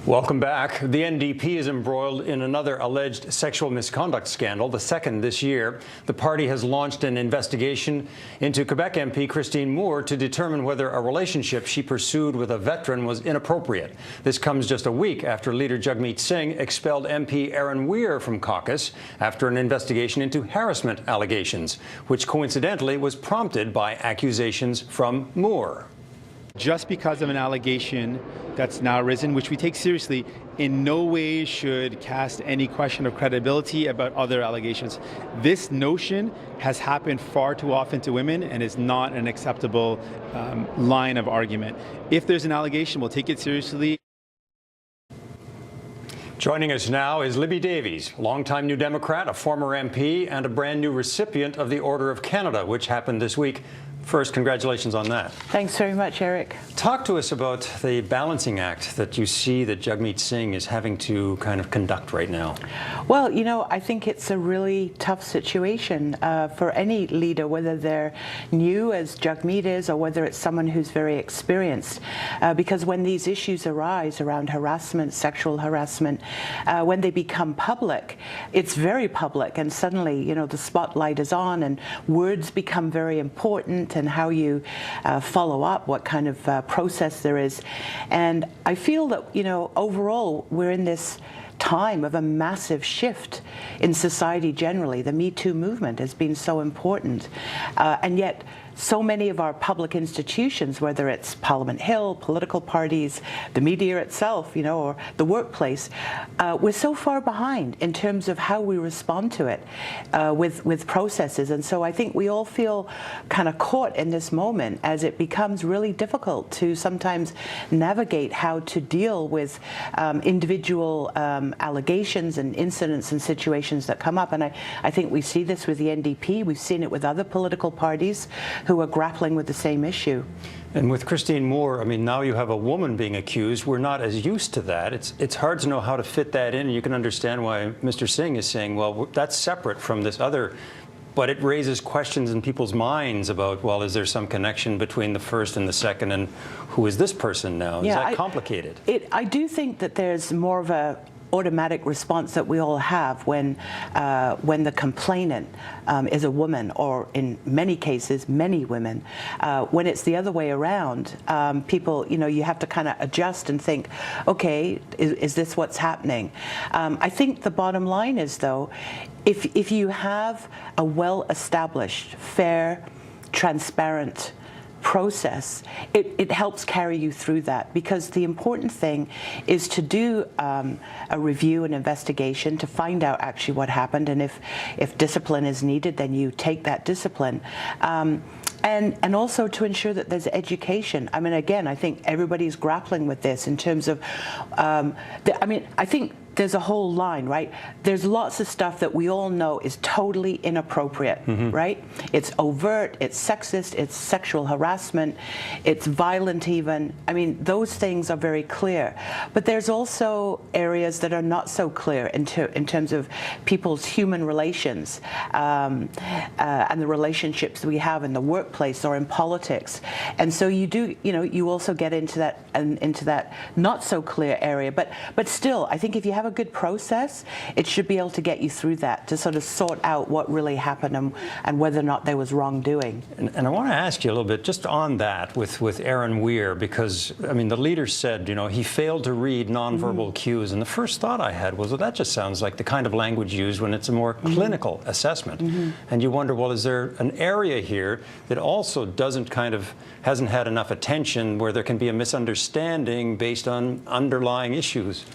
Welcome back. The NDP is embroiled in another alleged sexual misconduct scandal, the second this year. The party has launched an investigation into Quebec MP Christine Moore to determine whether a relationship she pursued with a veteran was inappropriate. This comes just a week after leader Jagmeet Singh expelled MP Aaron Weir from caucus after an investigation into harassment allegations, which coincidentally was prompted by accusations from Moore. Just because of an allegation that's now arisen, which we take seriously, in no way should cast any question of credibility about other allegations. This notion has happened far too often to women and is not an acceptable line of argument. If there's an allegation, we'll take it seriously. Joining us now is Libby Davies, longtime New Democrat, a former MP, and a brand new recipient of the Order of Canada, which happened this week. First, congratulations on that. Thanks very much, Eric. Talk to us about the balancing act that you see that Jagmeet Singh is having to kind of conduct right now. Well, you know, I think it's a really tough situation for any leader, whether they're new, as Jagmeet is, or whether it's someone who's very experienced. Because when these issues arise around harassment, sexual harassment, when they become public, it's very public, and suddenly, you know, the spotlight is on, and words become very important, and how you follow up, what kind of process there is. And I feel that, you know, overall, we're in this time of a massive shift in society generally. The Me Too movement has been so important. And yet, so many of our public institutions, whether it's Parliament Hill, political parties, the media itself, you know, or the workplace, we're so far behind in terms of how we respond to it with processes. And so I think we all feel kind of caught in this moment as it becomes really difficult to sometimes navigate how to deal with individual allegations and incidents and situations that come up. And I think we see this with the NDP. We've seen it with other political parties who are grappling with the same issue. And with Christine Moore, I mean, now you have a woman being accused. We're not as used to that. It's hard to know how to fit that in, and you can understand why Mr. Singh is saying, well, that's separate from this other. But it raises questions in people's minds about, well, is there some connection between the first and the second, and who is this person now? Is that complicated? I do think that there's more of a automatic response that we all have when the complainant is a woman, or in many cases, many women. When it's the other way around, people, you know, you have to kind of adjust and think, okay, is this what's happening? I think the bottom line is, though, if you have a well-established, fair, transparent process, it helps carry you through that, because the important thing is to do a review and investigation to find out actually what happened, and if discipline is needed, then you take that discipline. And also to ensure that there's education. I mean, again, I think everybody's grappling with this in terms of, I think there's a whole line, right? There's lots of stuff that we all know is totally inappropriate, right? It's overt, it's sexist, it's sexual harassment, it's violent even. I mean, those things are very clear. But there's also areas that are not so clear in terms of people's human relations and the relationships we have in the workplace or in politics. And so you do, you know, you also get into that not so clear area. But still, I think if you have a good process, it should be able to get you through that, to sort of sort out what really happened and whether or not there was wrongdoing. And I want to ask you a little bit just on that with Aaron Weir, because, I mean, the leader said, you know, he failed to read nonverbal cues. And the first thought I had was, well, that just sounds like the kind of language used when it's a more clinical assessment. And you wonder, well, is there an area here that also hasn't had enough attention, where there can be a misunderstanding based on underlying issues?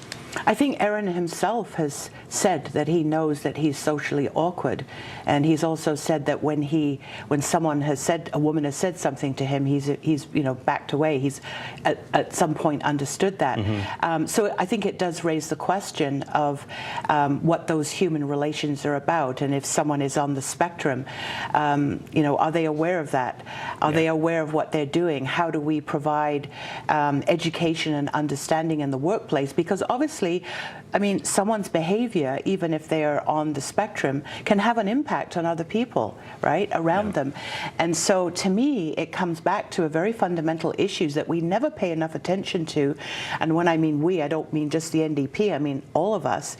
I think Aaron himself has said that he knows that he's socially awkward, and he's also said that when a woman has said something to him, he's you know, backed away. He's at some point understood that. So I think it does raise the question of what those human relations are about, and if someone is on the spectrum, you know, are they aware of that? Are they aware of what they're doing? How do we provide education and understanding in the workplace? Because obviously obviously, I mean, someone's behavior, even if they are on the spectrum, can have an impact on other people, right, around them. And so to me, it comes back to a very fundamental issues that we never pay enough attention to. And when I mean we, I don't mean just the NDP, I mean all of us,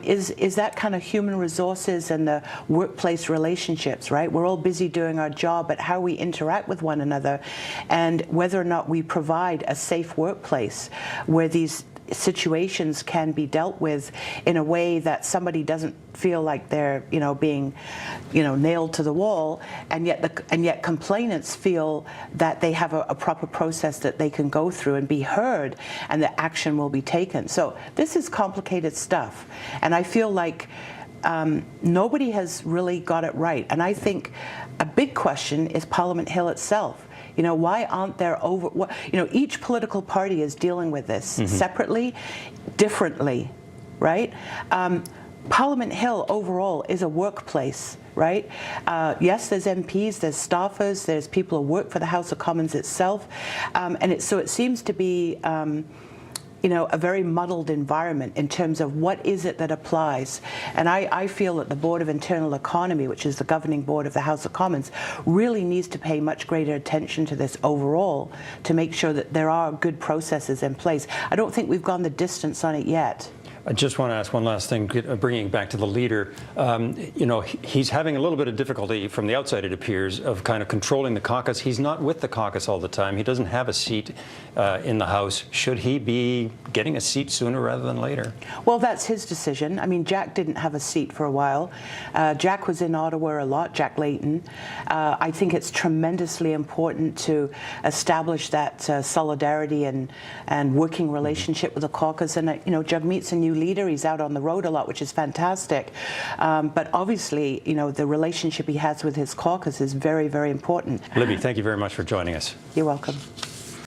is that kind of human resources and the workplace relationships, right? We're all busy doing our job, but how we interact with one another and whether or not we provide a safe workplace where these situations can be dealt with in a way that somebody doesn't feel like they're, being, nailed to the wall, and yet complainants feel that they have a proper process that they can go through and be heard, and that action will be taken. So this is complicated stuff, and I feel like nobody has really got it right. And I think a big question is Parliament Hill itself. Why aren't there each political party is dealing with this separately, differently, right? Parliament Hill overall is a workplace, right? Yes, there's MPs, there's staffers, there's people who work for the House of Commons itself, and it seems to be a very muddled environment in terms of what is it that applies. And I feel that the Board of Internal Economy, which is the governing board of the House of Commons, really needs to pay much greater attention to this overall to make sure that there are good processes in place. I don't think we've gone the distance on it yet. I just want to ask one last thing, bringing it back to the leader. He's having a little bit of difficulty, from the outside it appears, of kind of controlling the caucus. He's not with the caucus all the time. He doesn't have a seat in the House. Should he be getting a seat sooner rather than later? Well, that's his decision. I mean, Jack didn't have a seat for a while. Jack was in Ottawa a lot, Jack Layton. I think it's tremendously important to establish that solidarity and working relationship with the caucus. And, Jagmeet's a new leader. He's out on the road a lot, which is fantastic. But obviously, the relationship he has with his caucus is very, very important. Libby, thank you very much for joining us. You're welcome.